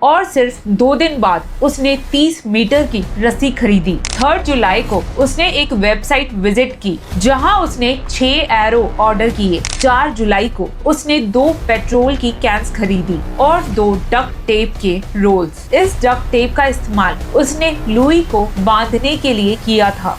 और सिर्फ 2 दिन बाद उसने 30 मीटर की रस्सी खरीदी। 3 जुलाई को उसने एक वेबसाइट विजिट की जहां उसने 6 एरो ऑर्डर किए। 4 जुलाई को उसने 2 पेट्रोल की कैंस खरीदी और 2 डक्ट टेप के रोल्स। इस डक्ट टेप का इस्तेमाल उसने लुई को बांधने के लिए किया था।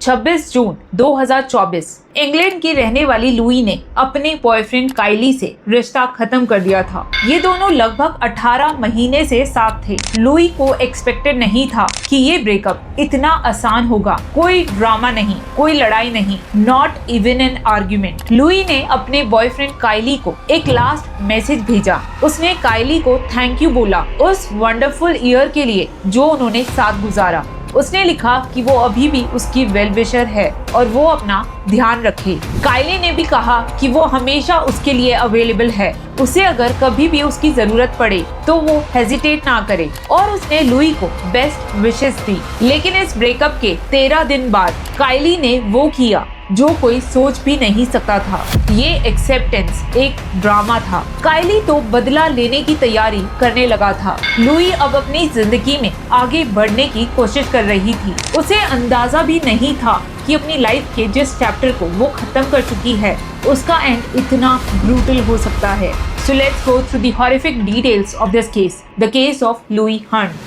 26 जून 2024 इंग्लैंड की रहने वाली लुई ने अपने बॉयफ्रेंड काइली से रिश्ता खत्म कर दिया था। ये दोनों लगभग 18 महीने से साथ थे। लुई को एक्सपेक्टेड नहीं था कि ये ब्रेकअप इतना आसान होगा। कोई ड्रामा नहीं, कोई लड़ाई नहीं, not even an argument. Louis ने अपने बॉयफ्रेंड काइली को एक लास्ट मैसेज भेजा। उसने काइली को थैंक यू बोला उस वंडरफुल ईयर के लिए जो उन्होंने साथ गुजारा। उसने लिखा कि वो अभी भी उसकी वेल विशर है और वो अपना ध्यान रखे। काइली ने भी कहा कि वो हमेशा उसके लिए अवेलेबल है। उसे अगर कभी भी उसकी जरूरत पड़े तो वो हेजिटेट ना करे और उसने लुई को बेस्ट विशेस दी। लेकिन इस ब्रेकअप के 13 दिन बाद काइली ने वो किया जो कोई सोच भी नहीं सकता था। ये एक्सेप्टेंस एक ड्रामा था। काइली तो बदला लेने की तैयारी करने लगा था। लुई अब अपनी जिंदगी में आगे बढ़ने की कोशिश कर रही थी। उसे अंदाजा भी नहीं था कि अपनी लाइफ के जिस चैप्टर को वो खत्म कर चुकी है उसका एंड इतना ब्रूटल हो सकता है। So let's go through the horrific details of this case, the case of Louis Hunt.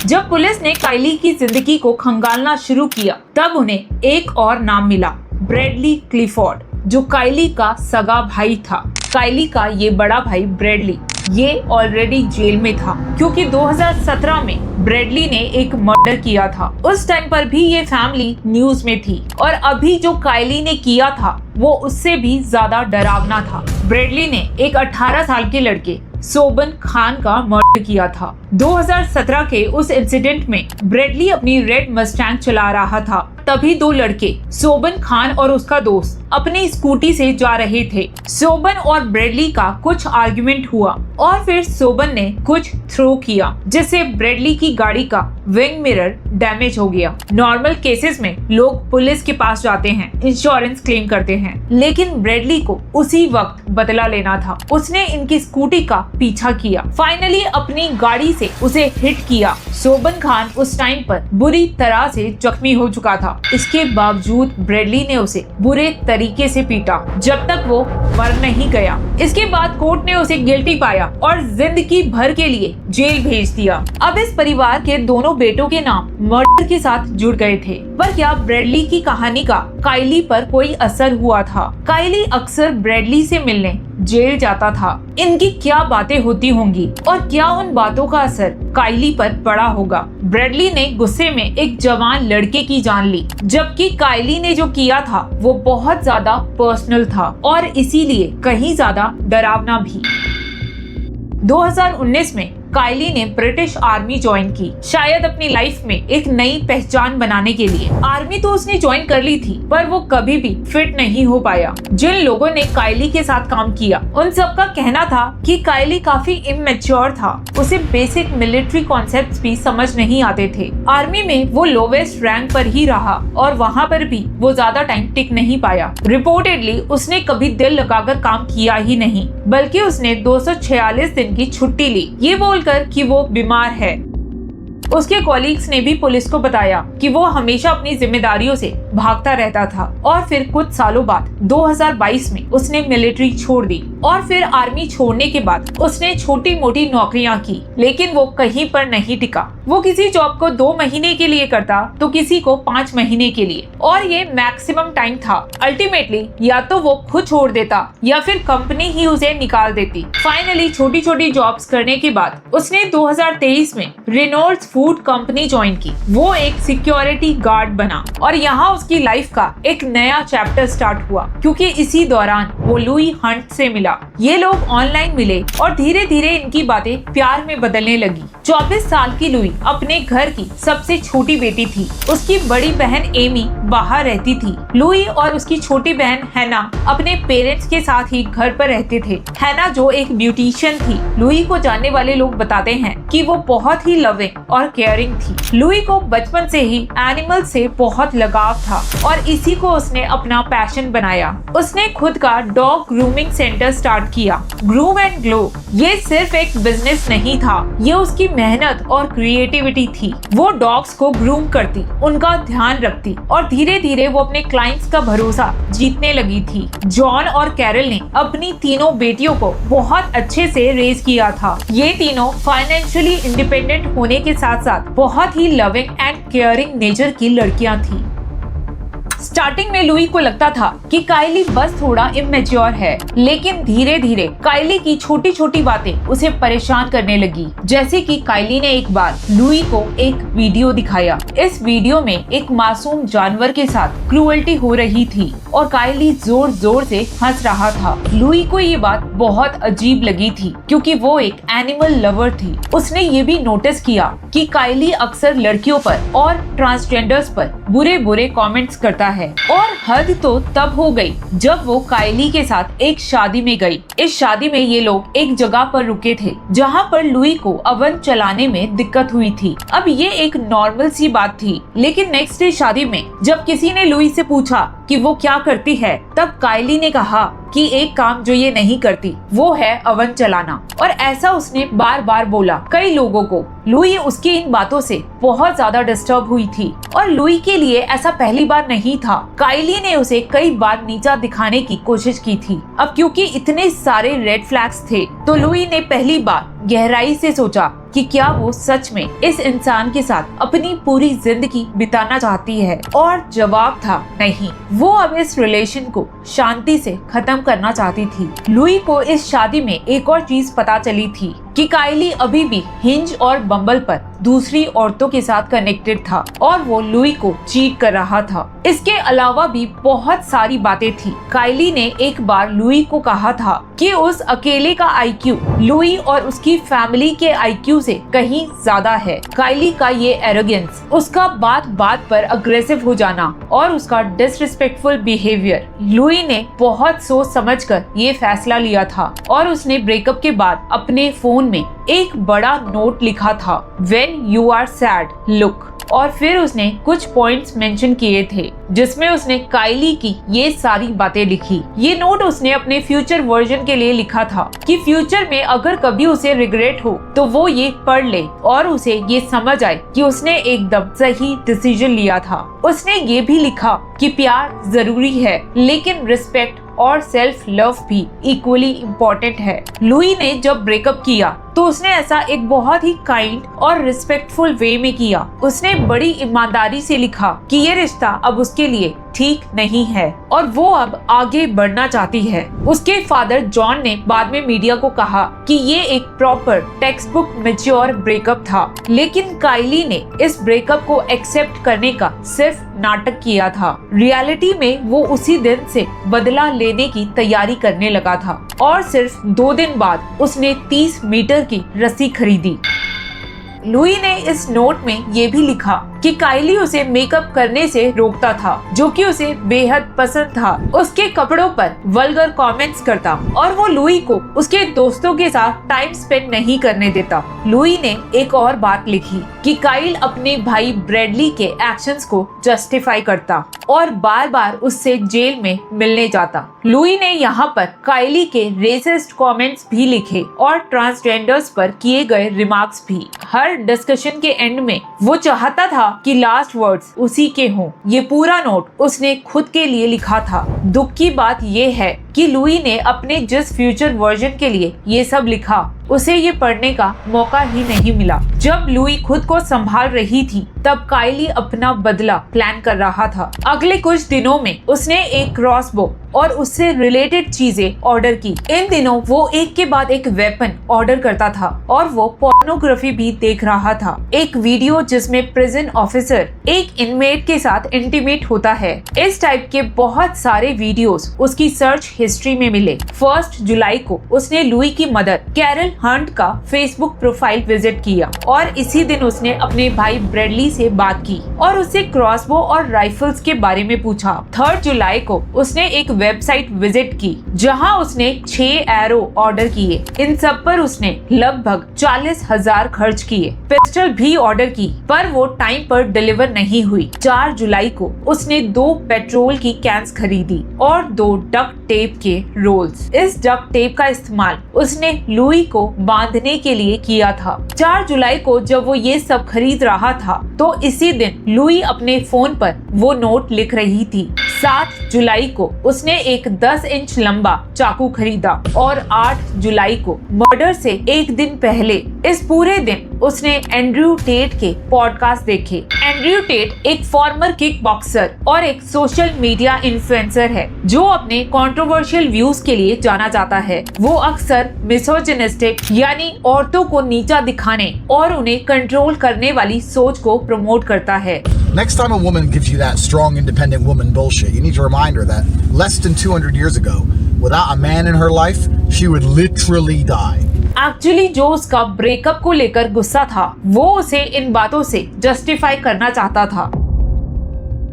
जब पुलिस ने काइली की जिंदगी को खंगालना शुरू किया तब उन्हें एक और नाम मिला, ब्रैडली क्लिफोर्ड, जो काइली का सगा भाई था। काइली का ये बड़ा भाई ब्रैडली ये ऑलरेडी जेल में था क्योंकि 2017 में ब्रैडली ने एक मर्डर किया था। उस टाइम पर भी ये फैमिली न्यूज में थी और अभी जो काइली ने किया था वो उससे भी ज्यादा डरावना था। ब्रैडली ने एक 18 साल के लड़के सोबन खान का मर्डर किया था। 2017 के उस इंसिडेंट में ब्रैडली अपनी रेड मस्टैंग चला रहा था। तभी 2 लड़के सोबन खान और उसका दोस्त अपनी स्कूटी से जा रहे थे। सोबन और ब्रैडली का कुछ आर्गुमेंट हुआ और फिर सोबन ने कुछ थ्रो किया जिससे ब्रैडली की गाड़ी का विंग मिरर डैमेज हो गया। नॉर्मल केसेस में लोग पुलिस के पास जाते हैं, इंश्योरेंस क्लेम करते हैं, लेकिन ब्रैडली को उसी वक्त बदला लेना था। उसने इनकी स्कूटी का पीछा किया, फाइनली अपनी गाड़ी से उसे हिट किया। सोबन खान उस टाइम पर बुरी तरह से जख्मी हो चुका था। इसके बावजूद ब्रैडली ने उसे बुरे तरीके से पीटा जब तक वो मर नहीं गया। इसके बाद कोर्ट ने उसे गिल्टी पाया और जिंदगी भर के लिए जेल भेज दिया। अब इस परिवार के दोनों बेटों के नाम मर्डर के साथ जुड़ गए थे। पर क्या ब्रैडली की कहानी का काइली पर कोई असर हुआ था? काइली अक्सर ब्रैडली से मिलने जेल जाता था। इनकी क्या बातें होती होंगी और क्या उन बातों का असर काइली पर पड़ा होगा? ब्रैडली ने गुस्से में एक जवान लड़के की जान ली, जबकि काइली ने जो किया था वो बहुत ज्यादा पर्सनल था और इसीलिए कहीं ज्यादा डरावना भी। 2019 में काइली ने ब्रिटिश आर्मी ज्वाइन की, शायद अपनी लाइफ में एक नई पहचान बनाने के लिए। आर्मी तो उसने ज्वाइन कर ली थी पर वो कभी भी फिट नहीं हो पाया। जिन लोगों ने काइली के साथ काम किया उन सबका कहना था कि काइली काफी इमेच्योर था, उसे बेसिक मिलिट्री कॉन्सेप्ट्स भी समझ नहीं आते थे। आर्मी में वो लोवेस्ट रैंक पर ही रहा और वहाँ पर भी वो ज्यादा टाइम टिक नहीं पाया। रिपोर्टेडली उसने कभी दिल लगाकर काम किया ही नहीं, बल्कि उसने 246 दिन की छुट्टी ली, ये बोलकर कि वो बीमार है। उसके कॉलीग्स ने भी पुलिस को बताया कि वो हमेशा अपनी जिम्मेदारियों से भागता रहता था। और फिर कुछ सालों बाद 2022 में उसने मिलिट्री छोड़ दी और फिर आर्मी छोड़ने के बाद उसने छोटी मोटी नौकरियां की, लेकिन वो कहीं पर नहीं टिका। वो किसी जॉब को 2 महीने के लिए करता तो किसी को 5 महीने के लिए, और ये मैक्सिमम टाइम था। अल्टीमेटली या तो वो खुद छोड़ देता या फिर कंपनी ही उसे निकाल देती। फाइनली छोटी छोटी जॉब्स करने के बाद उसने 2023 में रेनॉल्ड्स फूड कंपनी ज्वाइन की। वो एक सिक्योरिटी गार्ड बना और यहाँ उसकी लाइफ का एक नया चैप्टर स्टार्ट हुआ, क्योंकि इसी दौरान वो लुई हंट से मिला। ये लोग ऑनलाइन मिले और धीरे धीरे इनकी बातें प्यार में बदलने लगी। 24 साल की लुई अपने घर की सबसे छोटी बेटी थी। उसकी बड़ी बहन एमी बाहर रहती थी। लुई और उसकी छोटी बहन हैना अपने पेरेंट्स के साथ ही घर पर रहते थे। हैना जो एक ब्यूटिशियन थी, लुई को जानने वाले लोग बताते हैं कि वो बहुत ही लविंग और केयरिंग थी। लुई को बचपन से ही एनिमल से बहुत लगाव था और इसी को उसने अपना पैशन बनाया। उसने खुद का डॉग ग्रूमिंग सेंटर स्टार्ट किया। ग्रूम एंड ग्लो ये सिर्फ एक बिजनेस नहीं था, ये उसकी मेहनत और क्रिएटिविटी थी। वो डॉग्स को ग्रूम करती, उनका ध्यान रखती और धीरे धीरे वो अपने क्लाइंट्स का भरोसा जीतने लगी थी। जॉन और कैरल ने अपनी तीनों बेटियों को बहुत अच्छे से रेज किया था। ये तीनों फाइनेंशियली इंडिपेंडेंट होने के साथ साथ बहुत ही लविंग एंड केयरिंग नेचर की लड़कियां थी। स्टार्टिंग में लुई को लगता था कि काइली बस थोड़ा इमेच्योर है, लेकिन धीरे धीरे काइली की छोटी छोटी बातें उसे परेशान करने लगी। जैसे कि काइली ने एक बार लुई को एक वीडियो दिखाया। इस वीडियो में एक मासूम जानवर के साथ क्रूअल्टी हो रही थी और काइली जोर जोर से हंस रहा था। लुई को ये बात बहुत अजीब लगी थी क्योंकि वो एक एनिमल लवर थी। उसने ये भी नोटिस किया कि काइली अक्सर लड़कियों पर और ट्रांसजेंडर्स पर बुरे बुरे कमेंट्स करता है। और हद तो तब हो गई जब वो काइली के साथ एक शादी में गई। इस शादी में ये लोग एक जगह पर रुके थे जहाँ पर लुई को अवन चलाने में दिक्कत हुई थी। अब ये एक नॉर्मल सी बात थी, लेकिन नेक्स्ट डे शादी में जब किसी ने लुई से पूछा कि वो क्या करती है, तब काइली ने कहा कि एक काम जो ये नहीं करती वो है अवन चलाना। और ऐसा उसने बार बार बोला कई लोगों को। लुई उसकी इन बातों से बहुत ज्यादा डिस्टर्ब हुई थी और लुई के लिए ऐसा पहली बार नहीं था। काइली ने उसे कई बार नीचा दिखाने की कोशिश की थी। अब क्योंकि इतने सारे रेड फ्लैग्स थे तो लुई ने पहली बार गहराई से सोचा कि क्या वो सच में इस इंसान के साथ अपनी पूरी जिंदगी बिताना चाहती है। और जवाब था नहीं। वो अब इस रिलेशन को शांति से खत्म करना चाहती थी। लुई को इस शादी में एक और चीज पता चली थी कि काइली अभी भी हिंज और बम्बल पर दूसरी औरतों के साथ कनेक्टेड था और वो लुई को चीट कर रहा था। इसके अलावा भी बहुत सारी बातें थी। काइली ने एक बार लुई को कहा था कि उस अकेले का IQ लुई और उसकी फैमिली के IQ से कहीं ज्यादा है। काइली का ये एरोगेंस, उसका बात बात पर अग्रेसिव हो जाना और उसका डिसरिस्पेक्टफुल बिहेवियर, लुई ने बहुत सोच समझकर ये फैसला लिया था और उसने ब्रेकअप के बाद अपने फोन में एक बड़ा नोट लिखा था, When you are sad, look। और फिर उसने कुछ पॉइंट्स मेंशन किए थे जिसमें उसने काइली की ये सारी बातें लिखी। ये नोट उसने अपने फ्यूचर वर्जन के लिए लिखा था कि फ्यूचर में अगर कभी उसे रिग्रेट हो तो वो ये पढ़ ले और उसे ये समझ आए कि उसने एकदम सही डिसीजन लिया था। उसने ये भी लिखा कि प्यार जरूरी है, लेकिन रिस्पेक्ट और सेल्फ लव भी इक्वली इम्पोर्टेंट है। लुई ने जब ब्रेकअप किया तो उसने ऐसा एक बहुत ही काइंड और रिस्पेक्टफुल वे में किया। उसने बड़ी ईमानदारी से लिखा कि ये रिश्ता अब उसके लिए ठीक नहीं है और वो अब आगे बढ़ना चाहती है। उसके फादर जॉन ने बाद में मीडिया को कहा कि ये एक proper text book mature breakup था, लेकिन काइली ने इस ब्रेकअप को एक्सेप्ट करने का सिर्फ नाटक किया था। रियलिटी में वो उसी दिन से बदला लेने की तैयारी करने लगा था और सिर्फ 2 दिन बाद उसने 30 मीटर की रस्सी खरीदी। लुई ने इस नोट में ये भी लिखा कि काइली उसे मेकअप करने से रोकता था, जो कि उसे बेहद पसंद था। उसके कपड़ों पर वल्गर कमेंट्स करता और वो लुई को उसके दोस्तों के साथ टाइम स्पेंड नहीं करने देता। लुई ने एक और बात लिखी कि काइल अपने भाई ब्रैडली के एक्शंस को जस्टिफाई करता और बार बार उससे जेल में मिलने जाता। लुई ने यहाँ पर काइली के रेसिस्ट कमेंट्स भी लिखे और ट्रांसजेंडर्स पर किए गए रिमार्क्स भी। हर डिस्कशन के एंड में वो चाहता था कि लास्ट वर्ड्स उसी के हों। ये पूरा नोट उसने खुद के लिए लिखा था। दुख की बात ये है कि लुई ने अपने जिस फ्यूचर वर्जन के लिए ये सब लिखा उसे ये पढ़ने का मौका ही नहीं मिला। जब लुई खुद को संभाल रही थी तब काइली अपना बदला प्लान कर रहा था। अगले कुछ दिनों में उसने एक क्रॉसबो और उससे रिलेटेड चीजें ऑर्डर की। इन दिनों वो एक के बाद एक वेपन ऑर्डर करता था और वो पोर्नोग्राफी भी देख रहा था। एक वीडियो जिसमें प्रिजन ऑफिसर एक इनमेट के साथ इंटीमेट होता है। इस टाइप के बहुत सारे वीडियोस उसकी सर्च हिस्ट्री में मिले। 1 जुलाई को उसने लुई की मदर कैरल हंट का फेसबुक प्रोफाइल विजिट किया और इसी दिन उसने अपने भाई ब्रैडली से बात की और उससे क्रॉसबो और राइफल्स के बारे में पूछा। 3 जुलाई को उसने एक वेबसाइट विजिट की जहां उसने 6 एरो ऑर्डर किए। इन सब पर उसने लगभग 40,000 खर्च किए। पिस्टल भी ऑर्डर की पर वो टाइम पर डिलीवर नहीं हुई। 4 जुलाई को उसने 2 पेट्रोल की कैंस खरीदी और 2 डक्ट टेप के रोल्स। इस डक्ट टेप का इस्तेमाल उसने लुई को बांधने के लिए किया था। 4 जुलाई को जब वो ये सब खरीद रहा था तो इसी दिन लुई अपने फोन पर वो नोट लिख रही थी। 7 जुलाई को उसने एक 10 इंच लंबा चाकू खरीदा और 8 जुलाई को मर्डर से एक दिन पहले इस पूरे दिन उसने एंड्रयू टेट के पॉडकास्ट देखे। एंड्रयू टेट एक फॉर्मर किक बॉक्सर और एक सोशल मीडिया इन्फ्लुएंसर है जो अपने कंट्रोवर्शियल व्यूज के लिए जाना जाता है। वो अक्सर मिसोजिनिस्टिक यानी औरतों को नीचा दिखाने और उन्हें कंट्रोल करने वाली सोच को प्रमोट करता है। Next time a woman gives you that strong, independent woman bullshit, you need to remind her that less than 200 years ago, without a man in her life, she would literally die. Actually जो उसका breakup को लेकर गुस्सा था वो उसे इन बातों से जस्टिफाई करना चाहता था।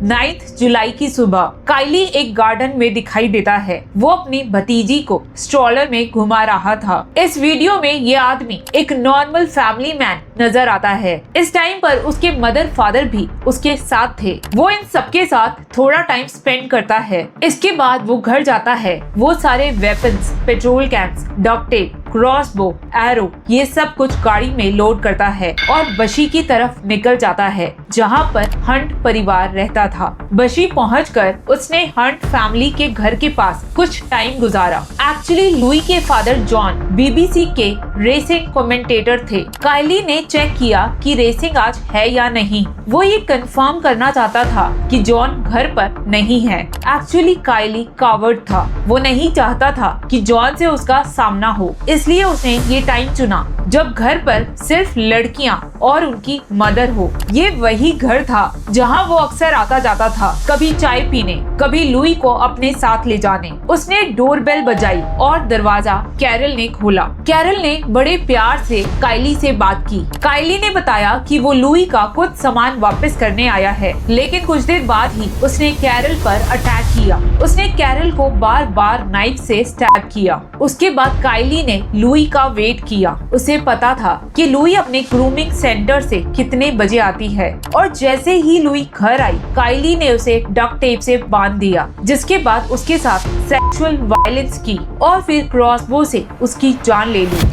9 जुलाई की सुबह काइली एक गार्डन में दिखाई देता है। वो अपनी भतीजी को स्ट्रॉलर में घुमा रहा था। इस वीडियो में ये आदमी एक नॉर्मल फैमिली मैन नजर आता है। इस टाइम पर उसके मदर फादर भी उसके साथ थे। वो इन सबके साथ थोड़ा टाइम स्पेंड करता है। इसके बाद वो घर जाता है। वो सारे weapons, petrol cans, duct tape, crossbow, arrow ये सब कुछ गाड़ी में लोड करता है और बशी की तरफ निकल जाता है जहाँ पर हंट परिवार रहता था। बशी पहुंचकर उसने हंट फैमिली के घर के पास कुछ टाइम गुजारा। एक्चुअली लुई के फादर जॉन बीबीसी के रेसिंग कमेंटेटर थे। काइली ने चेक किया कि रेसिंग आज है या नहीं। वो ये कंफर्म करना चाहता था कि जॉन घर पर नहीं है। एक्चुअली काइली कावर्ड था। वो नहीं चाहता था कि जॉन से उसका सामना हो, इसलिए उसने ये टाइम चुना जब घर पर सिर्फ लड़कियां और उनकी मदर हो। ये वही घर था जहां वो अक्सर आता जाता था, कभी चाय पीने, कभी लुई को अपने साथ ले जाने। उसने डोरबेल बजाई और दरवाजा कैरल ने खोला। कैरल ने बड़े प्यार से काइली से बात की। काइली ने बताया कि वो लुई का कुछ सामान वापस करने आया है, लेकिन कुछ देर बाद ही उसने कैरल पर अटैक किया। उसने कैरल को बार बार नाइफ से स्टैब किया। उसके बाद काइली ने लुई का वेट किया। उसे पता था कि लुई अपने ग्रूमिंग सेंटर से कितने बजे आती है और जैसे ही लुई घर आई काइली ने उसे डक्ट टेप से बांध दिया, जिसके बाद उसके साथ सेक्सुअल वायलेंस की और फिर क्रॉसबो से उसकी जान ले ली।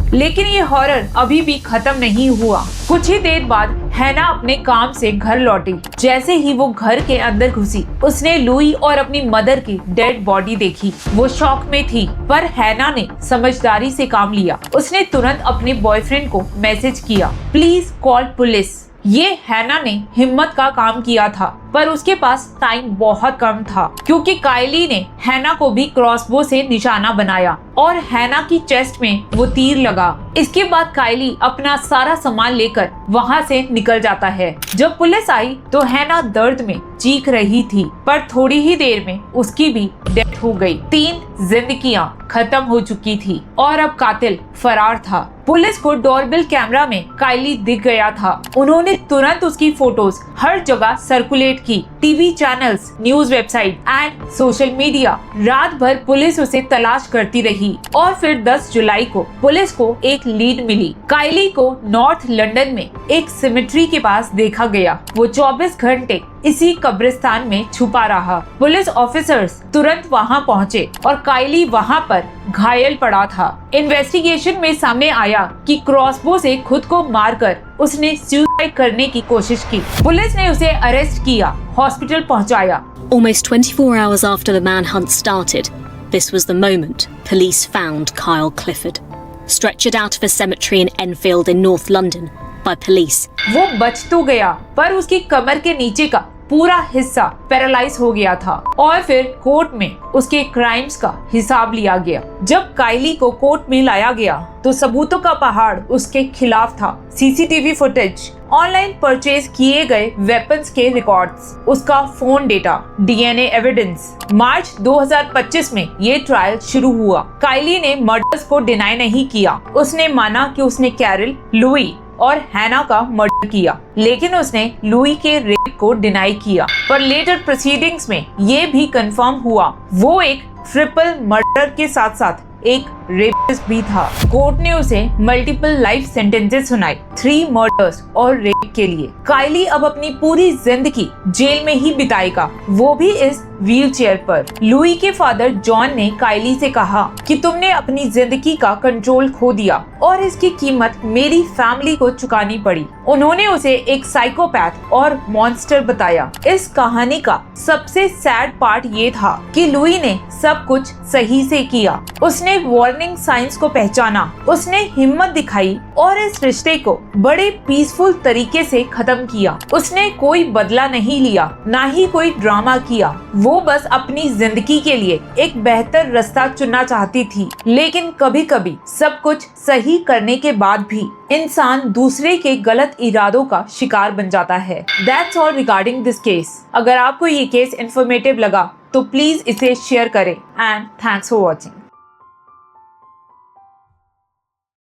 लेकिन ये हॉरर अभी भी खत्म नहीं हुआ। कुछ ही देर बाद हैना अपने काम से घर लौटी। जैसे ही वो घर के अंदर घुसी उसने लुई और अपनी मदर की डेड बॉडी देखी। वो शॉक में थी, पर हैना ने समझदारी से काम लिया। उसने तुरंत अपने बॉयफ्रेंड को मैसेज किया, प्लीज कॉल पुलिस। ये हैना ने हिम्मत का काम किया था, पर उसके पास टाइम बहुत कम था क्योंकि काइली ने हैना को भी क्रॉसबो से निशाना बनाया और हैना की चेस्ट में वो तीर लगा। इसके बाद काइली अपना सारा सामान लेकर वहाँ से निकल जाता है। जब पुलिस आई तो हैना दर्द में चीख रही थी, पर थोड़ी ही देर में उसकी भी डेथ हो गई। 3 जिंदगियां खत्म हो चुकी थी और अब कातिल फरार था। पुलिस को डोरबेल कैमरा में काइली दिख गया था। उन्होंने तुरंत उसकी फोटोज हर जगह सर्कुलेट की। TV channels, news website and social media. रात भर पुलिस उसे तलाश करती रही और फिर 10 जुलाई को पुलिस को एक लीड मिली। काइली को नॉर्थ लंदन में एक सिमेट्री के पास देखा गया। वो 24 घंटे इसी कब्रिस्तान में छुपा रहा। पुलिस ऑफिसर्स तुरंत वहां पहुंचे और काइली वहां पर घायल पड़ा था। इन्वेस्टिगेशन में सामने आया कि क्रॉसबो से खुद को मारकर उसने सुसाइड करने की कोशिश की। पुलिस ने उसे अरेस्ट किया, हॉस्पिटल पहुंचाया। Almost 24 hours after the manhunt started, this was the moment police found Kyle Clifford, stretchered out of a cemetery in Enfield in North London by police. वो बच तो गया, पर उसकी कमर के नीचे का पूरा हिस्सा पैरालाइज हो गया था और फिर कोर्ट में उसके क्राइम्स का हिसाब लिया गया। जब काइली को कोर्ट में लाया गया तो सबूतों का पहाड़ उसके खिलाफ था। सीसीटीवी फुटेज, ऑनलाइन परचेज किए गए वेपन्स के रिकॉर्ड्स, उसका फोन डेटा, डीएनए एविडेंस। मार्च 2025 में ये ट्रायल शुरू हुआ। काइली ने मर्डर्स को डिनाई नहीं किया। उसने माना कि उसने कैरल, लुई और हैना का मर्डर किया, लेकिन उसने लुई के रेप को डिनाई किया। पर लेटर प्रोसीडिंग्स में ये भी कंफर्म हुआ वो एक ट्रिपल मर्डर के साथ साथ एक रेपिस्ट भी था। कोर्ट ने उसे मल्टीपल लाइफ सेंटेंसेस सुनाई 3 मर्डर्स और रेप के लिए। काइली अब अपनी पूरी जिंदगी जेल में ही बिताएगा, वो भी इस व्हीलचेयर पर। लुई के फादर जॉन ने काइली से कहा कि तुमने अपनी जिंदगी का कंट्रोल खो दिया और इसकी कीमत मेरी फैमिली को चुकानी पड़ी। उन्होंने उसे एक साइकोपैथ और मॉन्स्टर बताया। इस कहानी का सबसे सैड पार्ट ये था कि लुई ने सब कुछ सही से किया। उसने वार्निंग साइंस को पहचाना, उसने हिम्मत दिखाई और इस रिश्ते को बड़े पीसफुल तरीके से खत्म किया। उसने कोई बदला नहीं लिया, ना ही कोई ड्रामा किया। वो बस अपनी जिंदगी के लिए एक बेहतर रास्ता चुनना चाहती थी। लेकिन कभी कभी सब कुछ सही करने के बाद भी इंसान दूसरे के गलत इरादों का शिकार बन जाता है। That's all regarding this case. अगर आपको ये केस इंफॉर्मेटिव लगा तो प्लीज इसे शेयर करें एंड थैंक्स फॉर वॉचिंग।